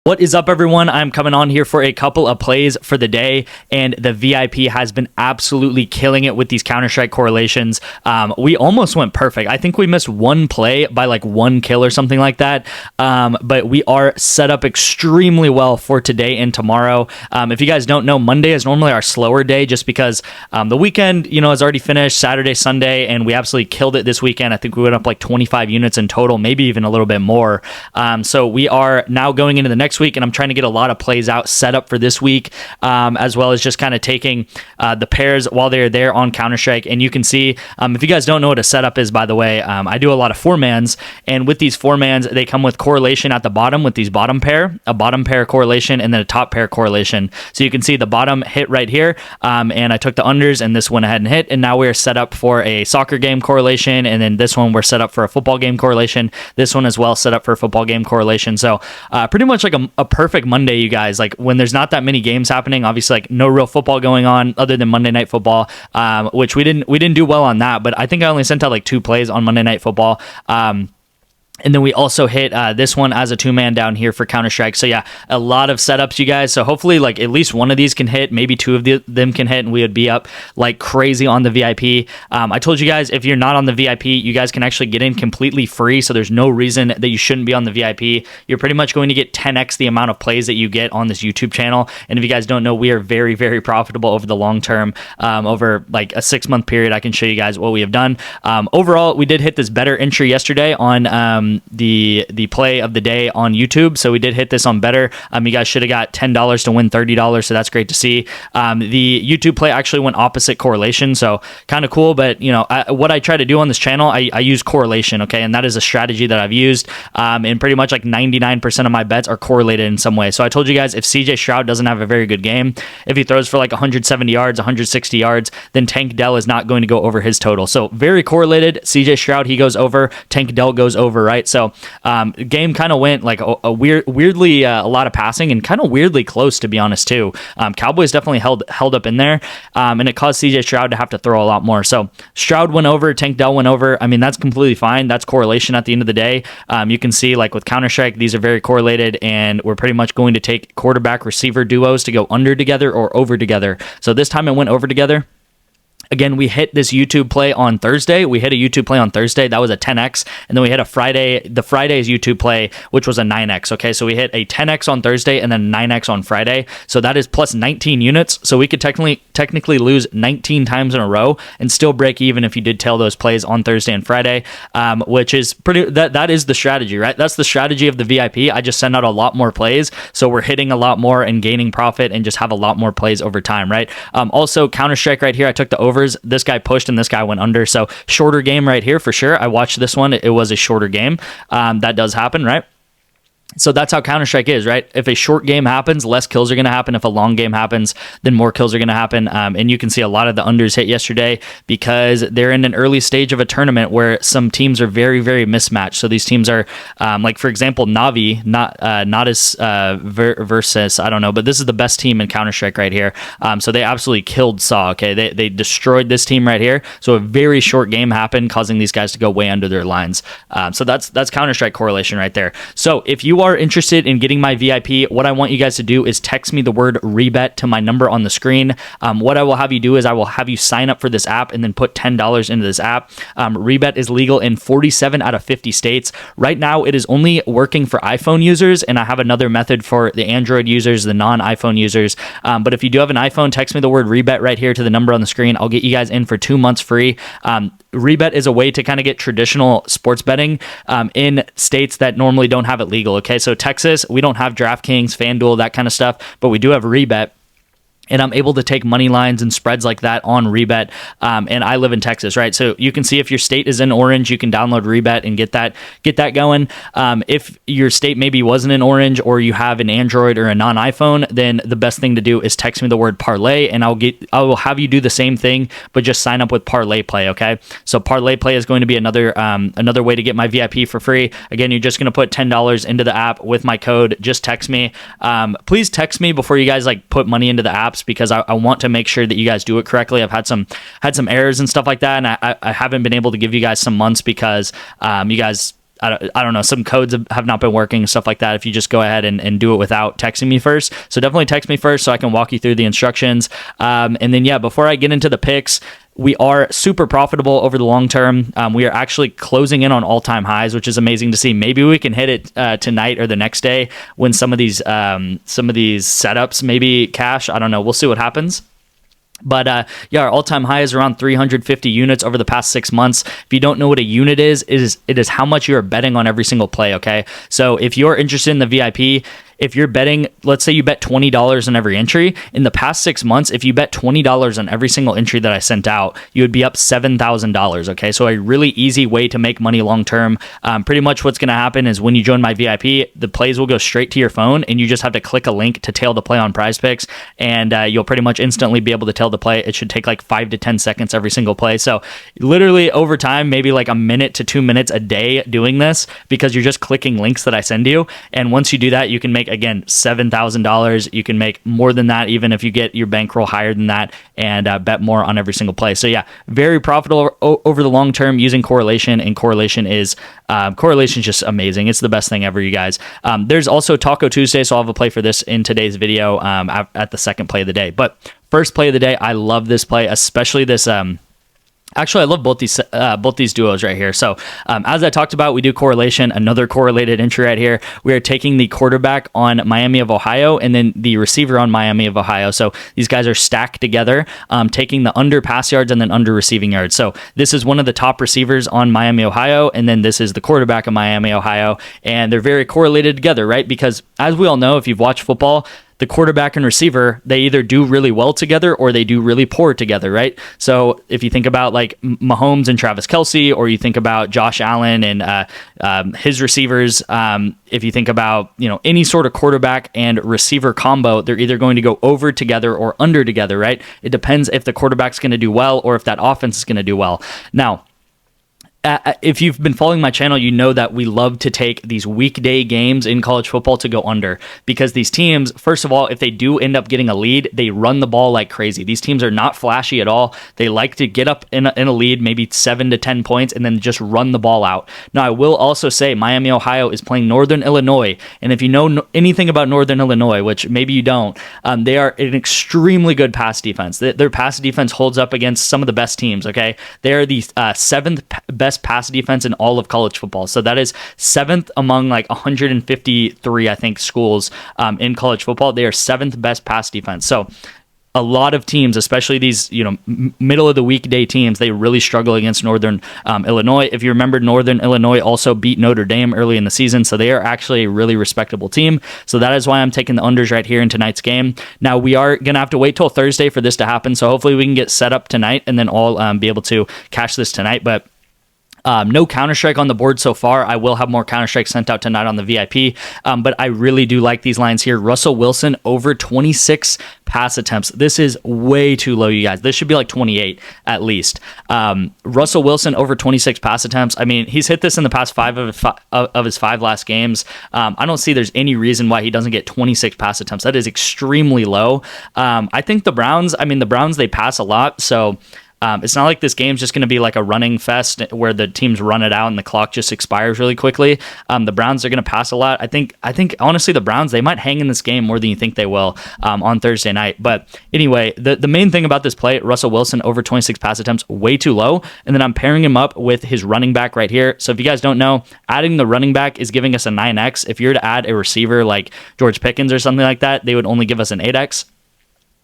What is up, everyone? I'm coming on here for a couple of plays for the day, and the VIP has been absolutely killing it with these Counter-Strike correlations. We almost went perfect. I think we missed one play by like one kill or something like that, but we are set up extremely well for today and tomorrow. If you guys don't know, Monday is normally our slower day just because the weekend, has already finished, Saturday, Sunday, and we absolutely killed it this weekend. I think we went up like 25 units in total, maybe even a little bit more. So we are now going into the next week, and I'm trying to get a lot of plays out set up for this week, as well as just kind of taking the pairs while they're there on Counter-Strike. And you can see, if you guys don't know what a setup is, by the way, I do a lot of four-mans, and with these four-mans, they come with correlation at the bottom with these bottom pair, a bottom pair correlation, and then a top pair correlation. So you can see the bottom hit right here, and I took the unders, and this went ahead and hit, and now we're set up for a soccer game correlation, and then this one we're set up for a football game correlation. This one as well set up for a football game correlation. So pretty much like a perfect Monday, you guys. Like when there's not that many games happening, obviously like no real football going on other than Monday Night Football, which we didn't do well on that, but I think I only sent out like 2 plays on Monday Night Football. And then we also hit this one as a 2-man down here for Counter-Strike. So yeah, a lot of setups, you guys. So hopefully like at least one of these can hit, maybe 2 of them can hit, and we would be up like crazy on the VIP. I told you guys, if you're not on the VIP, you guys can actually get in completely free. So there's no reason that you shouldn't be on the VIP. You're pretty much going to get 10x the amount of plays that you get on this YouTube channel. And if you guys don't know, we are very, very profitable over the long term. Over like a 6-month period, I can show you guys what we have done. Overall, we did hit this better entry yesterday on the play of the day on YouTube. So we did hit this on better. You guys should have got $10 to win $30. So that's great to see. The YouTube play actually went opposite correlation. So kind of cool. But what I try to do on this channel, I use correlation. Okay. And that is a strategy that I've used. And pretty much like 99% of my bets are correlated in some way. So I told you guys, if CJ Stroud doesn't have a very good game, if he throws for like 170 yards, 160 yards, then Tank Dell is not going to go over his total. So very correlated. CJ Stroud, he goes over, Tank Dell goes over, right? So game kind of went like weirdly a lot of passing and kind of weirdly close, to be honest, too. Cowboys definitely held up in there, and it caused CJ Stroud to have to throw a lot more. So Stroud went over, Tank Dell went over. I mean, that's completely fine. That's correlation at the end of the day. You can see like with Counter-Strike, these are very correlated, and we're pretty much going to take quarterback receiver duos to go under together or over together. So this time it went over together. Again, we hit this YouTube play on Thursday. We hit a YouTube play on Thursday. That was a 10x. And then we hit the Friday's YouTube play, which was a 9x. Okay, so we hit a 10x on Thursday and then 9x on Friday. So that is plus 19 units. So we could technically lose 19 times in a row and still break even if you did tail those plays on Thursday and Friday, which is that is the strategy, right? That's the strategy of the VIP. I just send out a lot more plays. So we're hitting a lot more and gaining profit and just have a lot more plays over time, right? Also, Counter-Strike right here, I took the over. This guy pushed and this guy went under. So shorter game right here for sure. I watched this one. It was a shorter game. That does happen, right? So that's how Counter-Strike is, right? If a short game happens, less kills are going to happen. If a long game happens, then more kills are going to happen. And you can see a lot of the unders hit yesterday because they're in an early stage of a tournament where some teams are very, very mismatched. So these teams are, like, for example, Navi, not as versus, I don't know, but this is the best team in Counter-Strike right here. So they absolutely killed Saw, okay? They destroyed this team right here. So a very short game happened, causing these guys to go way under their lines. So that's Counter-Strike correlation right there. So if you are interested in getting my VIP, what I want you guys to do is text me the word Rebet to my number on the screen. What I will have you do is I will have you sign up for this app and then put $10 into this app. Rebet is legal in 47 out of 50 states. Right now, it is only working for iPhone users, and I have another method for the Android users, the non-iPhone users. But if you do have an iPhone, text me the word Rebet right here to the number on the screen. I'll get you guys in for 2 months free. Rebet is a way to kind of get traditional sports betting in states that normally don't have it legal. Okay, so Texas, we don't have DraftKings, FanDuel, that kind of stuff, but we do have Rebet. And I'm able to take money lines and spreads like that on Rebet. And I live in Texas, right? So you can see if your state is in orange, you can download Rebet and get that going. If your state maybe wasn't in orange or you have an Android or a non-iPhone, then the best thing to do is text me the word Parlay, and I will have you do the same thing, but just sign up with Parlay Play, okay? So Parlay Play is going to be another way to get my VIP for free. Again, you're just going to put $10 into the app with my code. Just text me. Please text me before you guys like put money into the apps, because I want to make sure that you guys do it correctly. I've had some errors and stuff like that, and I haven't been able to give you guys some months because you guys I don't know, some codes have not been working, stuff like that, if you just go ahead and do it without texting me first. So definitely text me first so I can walk you through the instructions. And then, yeah, before I get into the picks, we are super profitable over the long term. We are actually closing in on all-time highs, which is amazing to see. Maybe we can hit it tonight or the next day when some of these setups maybe cash. I don't know. We'll see what happens. But yeah, our all-time high is around 350 units over the past 6 months. If you don't know what a unit is, it is how much you are betting on every single play, okay? So if you're interested in the VIP, if you're betting, let's say you bet $20 on every entry, in the past 6 months, if you bet $20 on every single entry that I sent out, you would be up $7,000, okay? So a really easy way to make money long-term. Pretty much what's going to happen is when you join my VIP, the plays will go straight to your phone, and you just have to click a link to tail the play on PrizePicks, and you'll pretty much instantly be able to tail the play. It should take like 5 to 10 seconds every single play. So literally over time, maybe like a minute to 2 minutes a day doing this, because you're just clicking links that I send you. And once you do that, you can make, again, $7,000. You can make more than that even if you get your bankroll higher than that, and bet more on every single play. So yeah, very profitable over the long term using correlation, and correlation is just amazing. It's the best thing ever, you guys. There's also Taco Tuesday, so I'll have a play for this in today's video at the second play of the day. But first play of the day, I love this play, especially this. Actually, I love both these duos right here. So as I talked about, we do correlation, another correlated entry right here. We are taking the quarterback on Miami of Ohio and then the receiver on Miami of Ohio. So these guys are stacked together, taking the under pass yards and then under receiving yards. So this is one of the top receivers on Miami, Ohio, and then this is the quarterback of Miami, Ohio. And they're very correlated together, right? Because as we all know, if you've watched football, the quarterback and receiver, they either do really well together or they do really poor together, right? So if you think about like Mahomes and Travis Kelce, or you think about Josh Allen and his receivers, if you think about, any sort of quarterback and receiver combo, they're either going to go over together or under together, right? It depends if the quarterback's going to do well or if that offense is going to do well. Now, if you've been following my channel, you know that we love to take these weekday games in college football to go under, because these teams, first of all, if they do end up getting a lead, they run the ball like crazy. These teams are not flashy at all. They like to get up in a lead, maybe 7 to 10 points, and then just run the ball out. Now, I will also say Miami, Ohio is playing Northern Illinois, and if you know anything about Northern Illinois, which maybe you don't, they are an extremely good pass defense. Their pass defense holds up against some of the best teams, okay? They are the 7th best pass defense in all of college football. So that is 7th among like 153, I think, schools in college football. They are 7th best pass defense. So a lot of teams, especially these, middle of the weekday teams, they really struggle against Northern Illinois. If you remember, Northern Illinois also beat Notre Dame early in the season, so they are actually a really respectable team. So that is why I'm taking the unders right here in tonight's game. Now, we are going to have to wait till Thursday for this to happen, so hopefully we can get set up tonight and then all be able to cash this tonight. But no Counter-Strike on the board so far. I will have more Counter-Strike sent out tonight on the VIP, but I really do like these lines here. Russell Wilson over 26 pass attempts. This is way too low, you guys. This should be like 28 at least. Russell Wilson over 26 pass attempts. I mean, he's hit this in the past 5 of his 5 last games. I don't see there's any reason why he doesn't get 26 pass attempts. That is extremely low. I think the Browns, they pass a lot, so it's not like this game's just going to be like a running fest where the teams run it out and the clock just expires really quickly. The Browns are going to pass a lot. I think honestly, the Browns, they might hang in this game more than you think they will on Thursday night. But anyway, the main thing about this play, Russell Wilson over 26 pass attempts, way too low. And then I'm pairing him up with his running back right here. So if you guys don't know, adding the running back is giving us a 9x. If you were to add a receiver like George Pickens or something like that, they would only give us an 8x.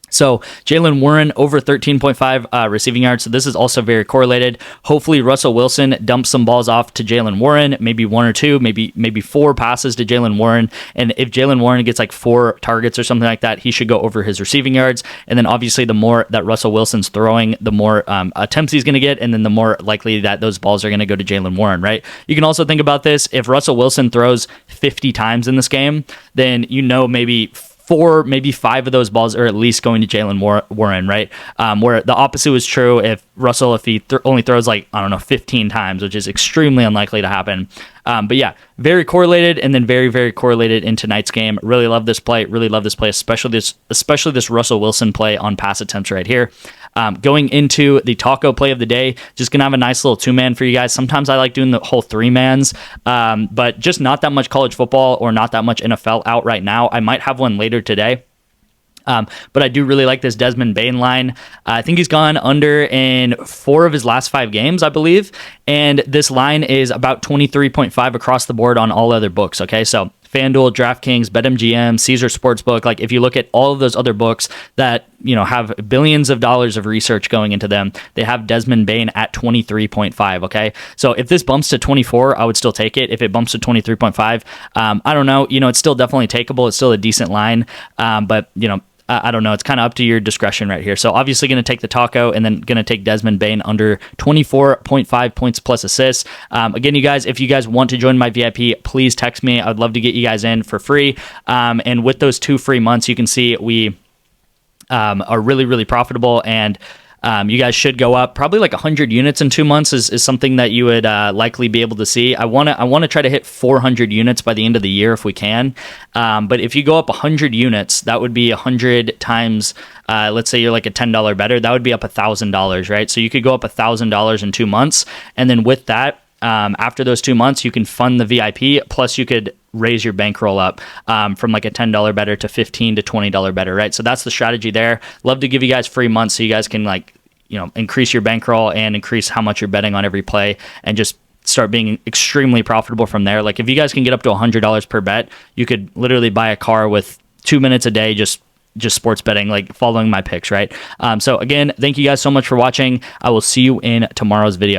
So Jalen Warren over 13.5 receiving yards. So this is also very correlated. Hopefully Russell Wilson dumps some balls off to Jalen Warren, maybe 1 or 2, maybe 4 passes to Jalen Warren. And if Jalen Warren gets like 4 targets or something like that, he should go over his receiving yards. And then obviously the more that Russell Wilson's throwing, the more attempts he's going to get, and then the more likely that those balls are going to go to Jalen Warren, right? You can also think about this. If Russell Wilson throws 50 times in this game, then maybe 4, maybe 5 of those balls are at least going to Jalen Warren, right? Where the opposite was true. If Russell if he only throws like, I don't know, 15 times, which is extremely unlikely to happen. But yeah, very correlated, and then very, very correlated in tonight's game. Really love this play. Really love this play, especially this Russell Wilson play on pass attempts right here. Going into the taco play of the day, just going to have a nice little 2-man for you guys. Sometimes I like doing the whole 3-mans, but just not that much college football or not that much NFL out right now. I might have one later today. But I do really like this Desmond Bain line. I think he's gone under in 4 of his last 5 games, I believe. And this line is about 23.5 across the board on all other books. Okay, so FanDuel, DraftKings, BetMGM, Caesar Sportsbook. Like if you look at all of those other books that, have billions of dollars of research going into them, they have Desmond Bain at 23.5. Okay, so if this bumps to 24, I would still take it. If it bumps to 23.5, I don't know. It's still definitely takeable. It's still a decent line, but I don't know. It's kind of up to your discretion right here. So obviously going to take the taco and then going to take Desmond Bain under 24.5 points plus assists. Again, you guys, if you guys want to join my VIP, please text me. I'd love to get you guys in for free. And with those 2 free months, you can see we are really, really profitable, and you guys should go up probably like 100 units in 2 months is something that you would likely be able to see. I want to try to hit 400 units by the end of the year if we can. But if you go up 100 units, that would be 100 times, let's say you're like a $10 better, that would be up $1,000, right? So you could go up $1,000 in 2 months. And then with that, after those 2 months, you can fund the VIP, plus you could raise your bankroll up from like a $10 better to $15 to $20 better, right? So that's the strategy there. Love to give you guys free months so you guys can increase your bankroll and increase how much you're betting on every play, and just start being extremely profitable from there. Like if you guys can get up to $100 per bet, you could literally buy a car with 2 minutes a day just sports betting, like following my picks, right? So again, thank you guys so much for watching. I will see you in tomorrow's video.